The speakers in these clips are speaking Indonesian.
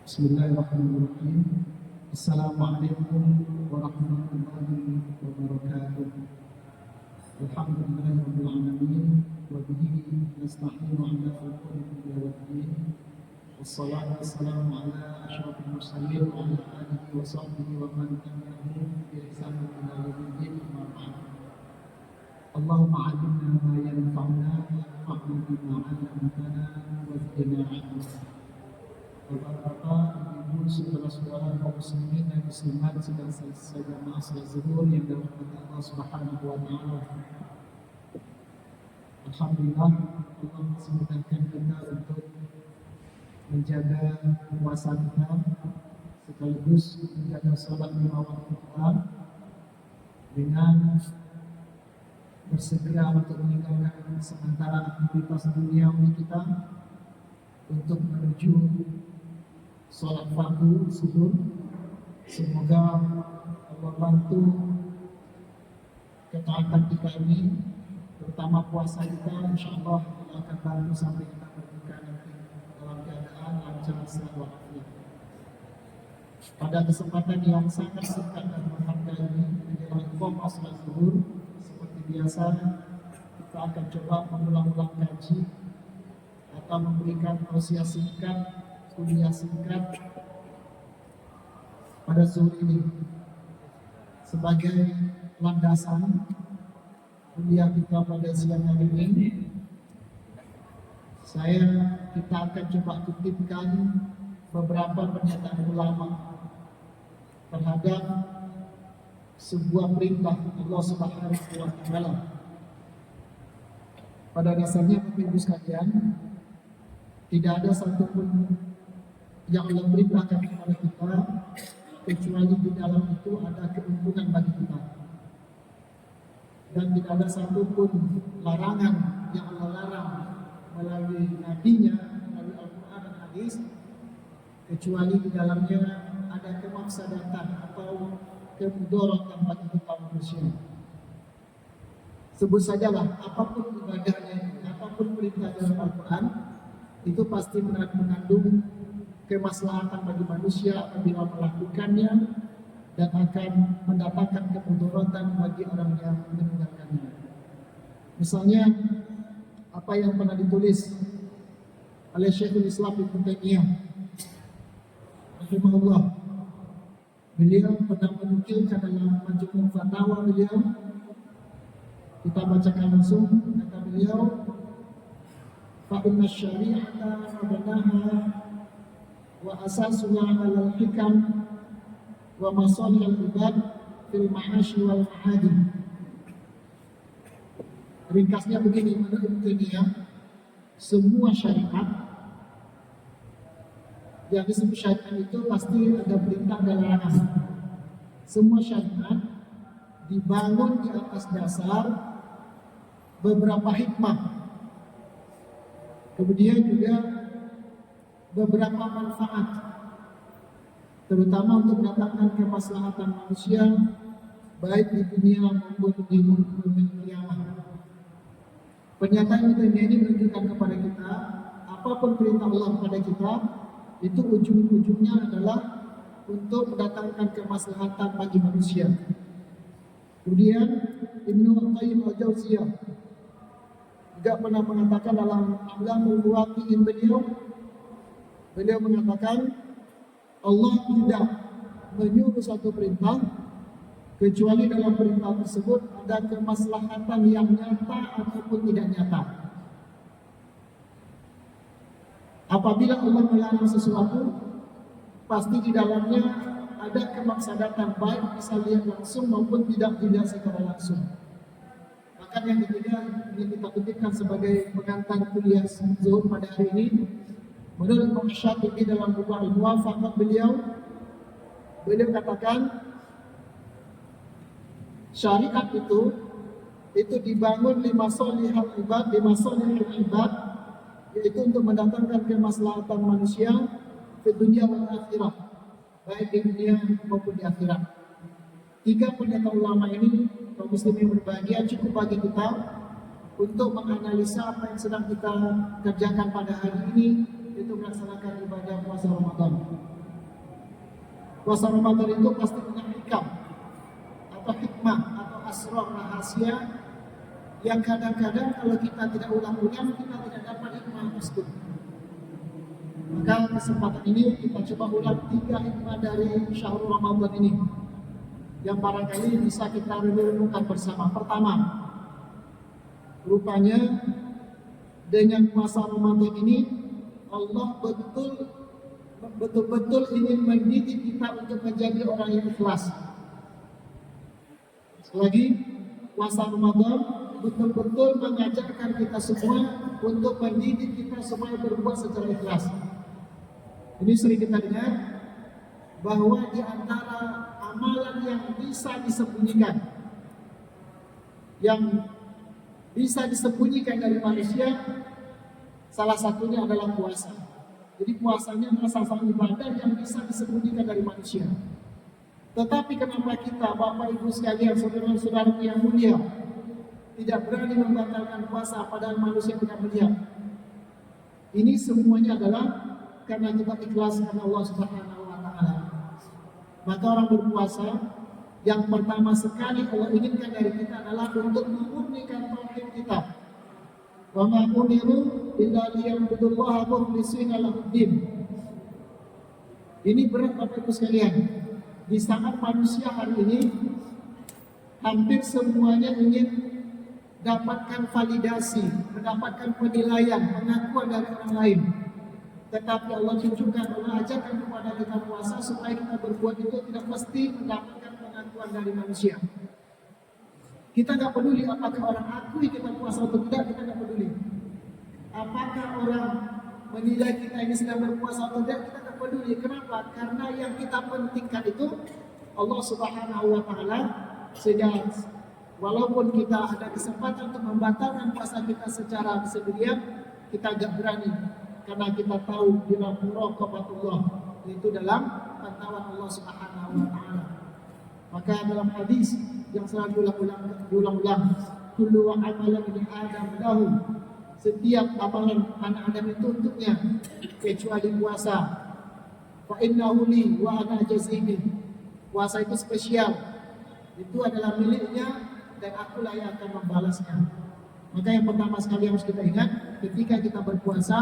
Bismillahirrahmanirrahim. Assalamualaikum warahmatullahi wabarakatuh. Alhamdulillahirabbil alamin wa bihi nasta'inu ala umuri dunya waddin. Wassalatu wassalamu ala asyrafil mursalin wa ala alihi wa sahbihi wa man tabi'ahum bi ihsan ila yaumiddin. Amma ba'd. Allahumma 'allimna ma yanfa'una wanfa'na bima 'allamtana wa zidna 'ilma. Bapak-bapak, ibu, saudara-saudara kaum muslimin dan muslimat sedang jamaah salat zuhur yang dirahmati Allah Subhanahu wa taala. Alhamdulillah, Allah masih memudahkan kita untuk menjaga puasa kita sekaligus menjaga salat lima waktu kita dengan bersegera untuk meninggalkan sementara aktivitas duniawi kita untuk menuju sholat fardu subuh. Semoga Allah bantu ketaatan kita ini, terutama puasa kita. InsyaAllah Allah akan bantu sampai kita berbuka nanti dalam keadaan lancar sehat walafiat. Pada kesempatan yang sangat singkat dan berharga ini menjelang qomah sholat zuhur, seperti biasa kita akan coba mengulang-ulang kaji atau memberikan tausiah singkat, kuliah singkat pada zuhur ini sebagai landasan kuliah kita pada siang hari ini. Kita akan coba kutipkan beberapa pernyataan ulama terhadap sebuah perintah Allah Subhanahu wa taala. Pada dasarnya Bapak Ibu sekalian, tidak ada satupun yang Allah perintahkan kepada kita kecuali di dalam itu ada keuntungan bagi kita, dan tidak ada satupun larangan yang Allah larang melalui nabinya, melalui Al-Quran dan Hadis, kecuali di dalamnya ada kemaksadatan atau kemudaratan bagi kita manusia. Sebut sajalah apapun ibadahnya, apapun perintah dalam Al-Quran, itu pasti mengandung kemaslahatan bagi manusia apabila melakukannya, dan akan mendatangkan kemudaratan bagi orang yang meninggalkannya. Misalnya apa yang pernah ditulis oleh Syekhul Islam Ibnu Taimiyah rahimahullah. Beliau pernah menukilkan dalam Majmu' Fatawa beliau, kita bacakan langsung. Kata beliau, fa inna syari'ata mabnaha wa asasuha 'alal hikam wa masalihil ibad fil ma'ashi wal ma'adi. Ringkasnya begini menurut Taimiyah, semua syariat yang disebut syariat itu pasti ada perintah dan larangan. Semua syariat dibangun di atas dasar beberapa hikmah, kemudian juga beberapa manfaat, terutama untuk mendatangkan kemaslahatan manusia baik di dunia maupun di bumi kiamat. Pernyataan ini menunjukkan kepada kita, apapun perintah Allah kepada kita, itu ujung-ujungnya adalah untuk mendatangkan kemaslahatan bagi manusia. Kemudian Ibnu Qayyim al-Jauziyah juga pernah mengatakan dalam A'lamul Muwaqqi'in beliau mengatakan, Allah tidak menyuruh satu perintah kecuali dalam perintah tersebut ada kemaslahatan yang nyata ataupun tidak nyata. Apabila Allah melarang sesuatu, pasti di dalamnya ada kemaksadatan, baik bisa lihat langsung maupun tidak dilihat secara langsung. Maka yang ketiga ini kita kutipkan sebagai pengantar kuliah zuhur pada hari ini. Menurut Imam Syafi'i dalam buku Al-Muwafaqah beliau katakan, syariat itu dibangun lima solihal ibad, yaitu untuk mendatangkan kemaslahatan manusia di dunia dan akhirat, baik di dunia maupun di akhirat. Tiga pernyataan ulama ini, kaum muslimin berbahagia, cukup bagi kita untuk menganalisa apa yang sedang kita kerjakan pada hari ini, itu melaksanakan ibadah puasa Ramadan. Puasa Ramadan itu pasti punya hikam atau hikmah atau asrar rahasia yang kadang-kadang kalau kita tidak ulang-ulang kita tidak dapat hikmah tersebut. Maka kesempatan ini kita coba ulang 3 hikmah dari Syahrul Ramadan ini yang barangkali bisa kita renungkan bersama. Pertama, rupanya dengan puasa Ramadan ini Allah betul-betul ingin mendidik kita untuk menjadi orang yang ikhlas. Selagi puasa Ramadan betul-betul mengajarkan kita semua untuk mendidik kita supaya berbuat secara ikhlas. Ini sering kita dengar bahwa di antara amalan yang bisa disembunyikan, dari manusia, salah satunya adalah puasa. Jadi puasanya adalah salah satu ibadah yang bisa disembunyikan dari manusia. Tetapi kenapa kita, Bapak Ibu sekalian, saudara-saudara yang mulia, tidak berani membatalkan puasa padahal manusia tidak melihat? Ini semuanya adalah karena kita ikhlas karena Allah Subhanahu wa Ta'ala. Maka orang berpuasa yang pertama sekali Allah inginkan dari kita adalah untuk memurnikan tauhid kita. Wa ma umiru illa liya'budullaha mukhlishina lahuddin. Ini berat Bapak Ibu sekalian. Di saat manusia hari ini hampir semuanya ingin dapatkan validasi, mendapatkan penilaian, pengakuan dari orang lain. Tetapi Allah tunjukkan, Allah ajarkan kepada kita puasa supaya kita berbuat itu tidak mesti mendapatkan pengakuan dari manusia. Kita nggak peduli apakah orang akui kita puasa atau tidak, kita nggak peduli. Apakah orang menilai kita ini sedang berpuasa atau tidak, kita nggak peduli. Kenapa? Karena yang kita pentingkan itu Allah Subhanahu wa Ta'ala. Sehingga walaupun kita ada kesempatan untuk membatalkan puasa kita secara bersedia, kita nggak berani. Karena kita tahu bila muraqabatullah, itu dalam pantauan Allah Subhanahu wa Ta'ala. Maka dalam hadis yang selalu diulang-ulang, kullu wa amalan min adam lahu, setiap amalan anak Adam itu untuknya kecuali puasa. Fa innahu li wa ana jazihi. Puasa itu spesial, itu adalah miliknya dan akulah yang akan membalasnya. Maka yang pertama sekali harus kita ingat, ketika kita berpuasa,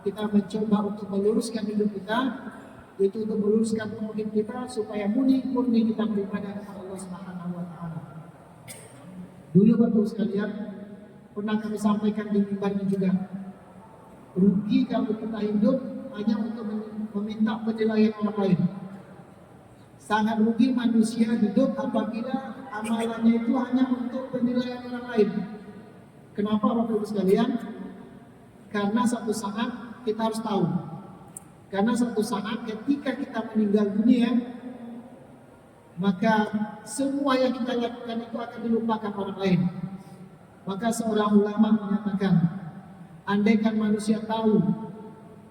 kita mencoba untuk meluruskan hidup kita, yaitu untuk meluruskan tauhid kita supaya murni kita beribadah kepada Allah Subhanahu wa Ta'ala. Dulu Bapak sekalian, pernah kami sampaikan di mimbar ini juga, rugi kalau kita hidup hanya untuk meminta penilaian orang lain. Sangat rugi manusia hidup apabila amalannya itu hanya untuk penilaian orang lain. Kenapa Bapak Ibu sekalian? Karena satu saat kita harus tahu, karena suatu saat ketika kita meninggal dunia, maka semua yang kita lakukan itu akan dilupakan orang lain. Maka seorang ulama menyatakan, andaikan manusia tahu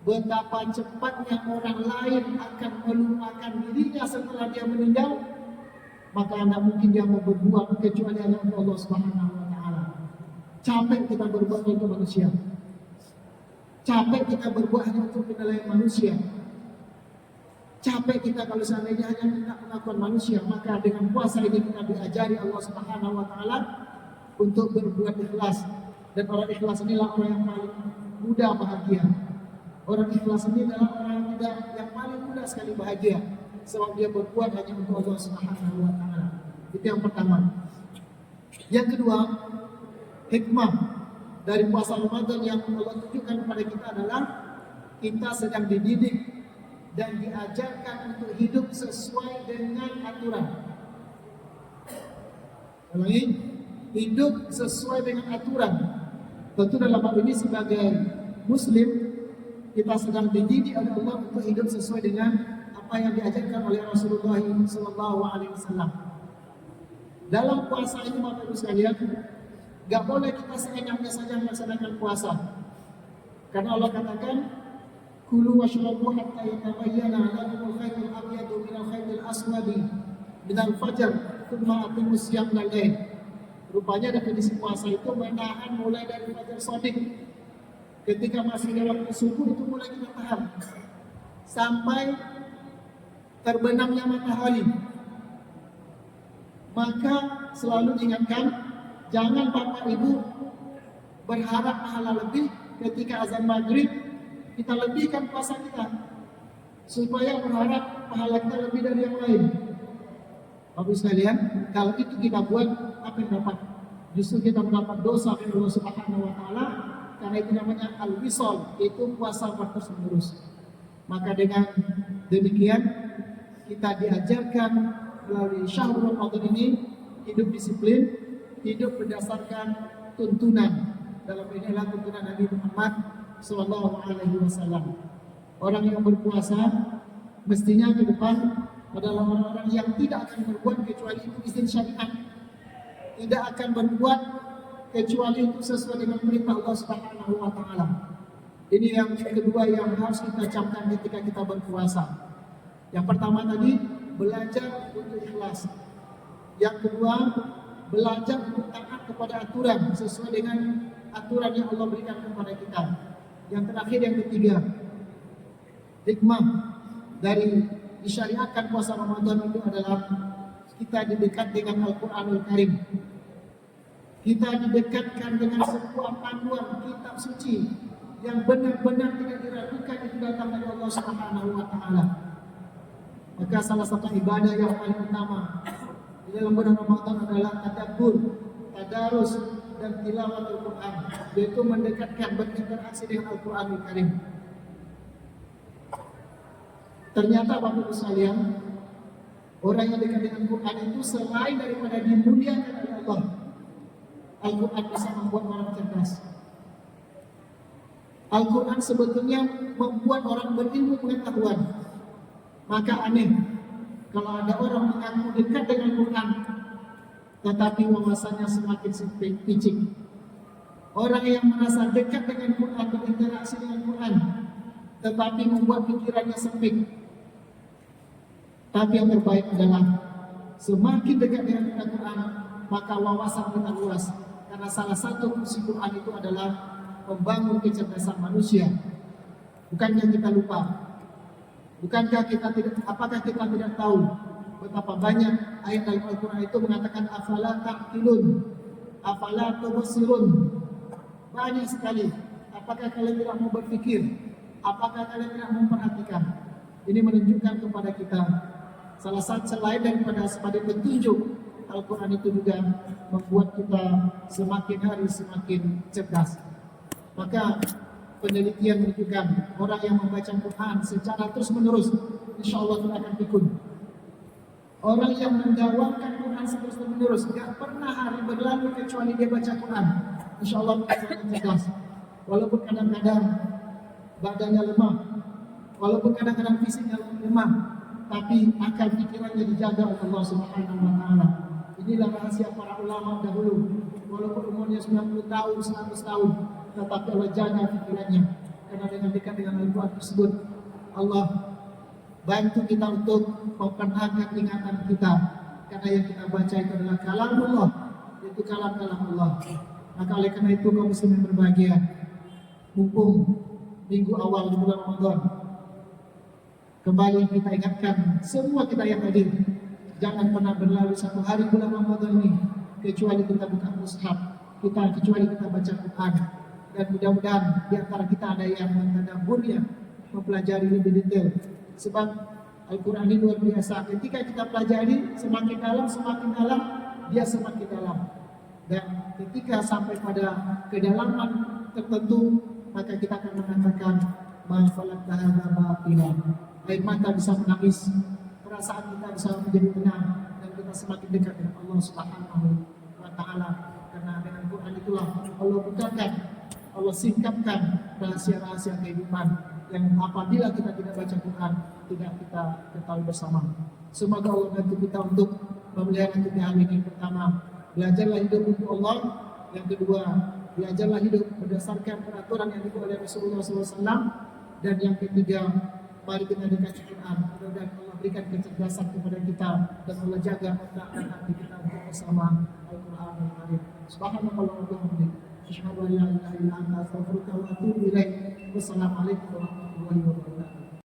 betapa cepatnya orang lain akan melupakan dirinya setelah dia meninggal, maka tidak mungkin dia mau berbuat kecuali hanya untuk Allah Subhanahu wa Ta'ala. Capek kita berbuat untuk manusia. Capek kita berbuat hanya untuk penilaian manusia. Capek kita kalau seandainya hanya minta pengakuan manusia. Maka dengan puasa ini kita diajari Allah Subhanahu wa Ta'ala untuk berbuat ikhlas. Dan orang ikhlas inilah orang yang paling mudah bahagia. Orang ikhlas ini adalah orang yang paling mudah sekali bahagia, sebab dia berbuat hanya untuk Allah Subhanahu wa Ta'ala. Itu yang pertama. Yang kedua, hikmah dari puasa Ramadan yang Allah tunjukkan kepada kita adalah kita sedang dididik dan diajarkan untuk hidup sesuai dengan aturan. Ulangi, hidup sesuai dengan aturan. Tentu dalam hal ini sebagai Muslim kita sedang dididik oleh Allah untuk hidup sesuai dengan apa yang diajarkan oleh Rasulullah SAW. Dalam puasa ini Bapak Ibu sekalian, gak boleh kita seenaknya saja melaksanakan puasa. Karena Allah katakan, kulu washrabu hatta yatabayyana lakumul khaytul abyadu minal khaytil aswadi minal fajr thumma aqimus siyam minal lail. Rupanya definisi puasa itu menahan mulai dari fajar shadiq. Ketika masih waktu subuh itu mulai kita tahan sampai terbenamnya matahari. Maka selalu diingatkan, jangan Bapak Ibu berharap pahala lebih ketika azan maghrib, kita lebihkan puasa kita supaya berharap pahala kita lebih dari yang lain. Bapak sekalian, kalau itu kita buat, apa yang dapat? Justru kita mendapat dosa dari Allah Subhanahu wa taala, karena itu namanya al-wisal, itu puasa terus menerus. Maka dengan demikian kita diajarkan melalui syahrul Ramadan ini hidup disiplin, hidup berdasarkan tuntunan. Dalam ini adalah tuntunan Nabi Muhammad SAW. Orang yang berpuasa mestinya ke depan adalah orang-orang yang tidak akan berbuat kecuali itu izin syariat, tidak akan berbuat kecuali itu sesuai dengan perintah Allah Subhanahu wa taala. Ini yang kedua yang harus kita camkan ketika kita berpuasa. Yang pertama tadi, belajar untuk ikhlas. Yang kedua, belajar untuk taat kepada aturan sesuai dengan aturan yang Allah berikan kepada kita. Yang terakhir, yang ketiga, hikmah dari disyariatkan puasa Ramadan itu adalah kita didekat dengan Al-Quranul Karim. Kita didekatkan dengan sebuah panduan kitab suci yang benar-benar tidak diragukan itu datang dari Allah Subhanahu wa taala. Maka salah satu ibadah yang paling utama di dalam bulan Ramadan adalah tadabbur, tadarus dan tilawatul Quran, yaitu mendekatkan, berinteraksi dengan Al-Quranul Karim. Ternyata Bapak Ibu sekalian, orang yang dekat dengan Quran itu selain daripada dimuliakan oleh Allah, Al-Quran bisa membuat orang cerdas. Al-Quran sebetulnya membuat orang berilmu pengetahuan. Maka aneh kalau ada orang mengaku dekat dengan Quran tetapi wawasannya semakin picik. Orang yang merasa dekat dengan Quran, berinteraksi dengan Quran, tetapi membuat pikirannya sempit. Tapi yang terbaik adalah semakin dekat dengan Quran, maka wawasan kita luas. Karena salah satu fungsi Quran itu adalah membangun kecerdasan manusia. Bukankah kita lupa? Bukankah kita tidak? Apakah kita tidak tahu betapa banyak ayat dalam Al-Quran itu mengatakan afala ta'qilun, afala tubsirun? Banyak sekali. Apakah kalian tidak mau berpikir? Apakah kalian tidak memperhatikan? Ini menunjukkan kepada kita salah satu selain daripada sebagai petunjuk, Al-Quran itu juga membuat kita semakin hari semakin cerdas. Maka penelitian menunjukkan orang yang membaca Quran secara terus menerus, insya Allah tidak akan pikun. Orang yang mendawamkan Quran terus menerus, tidak pernah hari berlalu kecuali dia baca Quran, insya Allah akan cerdas. Walaupun kadang-kadang badannya lemah, walaupun kadang-kadang fisiknya lemah, tapi akan pikirannya dijaga oleh Allah Subhanahu wa taala. Inilah rahasia para ulama dahulu. Walaupun umurnya 90 tahun, 100 tahun, tetapi Allah jaga pikirannya. Karena dengan dekat dengan Al-Quran tersebut, Allah bantu kita untuk mempertahankan ingatan kita. Karena yang kita baca itu adalah kalam Allah, yaitu kalam-kalam Allah. Maka oleh karena itu kaum muslimin berbahagia, mumpung minggu awal di bulan Ramadan, kembali kita ingatkan semua kita yang hadir, jangan pernah berlalu satu hari bulan Ramadan ini kecuali kita buka mushaf, kecuali kita baca Quran. Dan mudah-mudahan di antara kita ada yang mentadabburnya, mempelajari lebih detail. Sebab Al-Quran ini luar biasa. Ketika kita pelajari semakin dalam, dia semakin dalam. Dan ketika sampai pada kedalaman tertentu, maka kita akan mengatakan mafalat tahadha batila. Air mata bisa menangis, perasaan kita bisa menjadi tenang, dan kita semakin dekat dengan Allah Subhanahu wa taala. Karena dengan Quran itulah Allah bukakan, Allah singkapkan rahasia-rahasia kehidupan yang apabila kita tidak baca Quran tidak kita ketahui bersama. Semoga Allah bantu kita untuk memelihara tiga hal ini. Pertama, belajarlah hidup untuk Allah. Yang kedua, belajarlah hidup berdasarkan peraturan yang dibuat oleh Rasulullah SAW. Dan yang ketiga, mari kita dekati Quran. Mudah-mudahan Allah berikan kecerdasan kepada kita dan Allah jaga otak dan hati kita untuk bersama Al-Quran Al-Karim. Subhanallah wa bihamdihi, asyhadu an la ilaha illa anta, astaghfiruka wa atubu ilaik. Wassalamualaikum warahmatullahi wabarakatuh.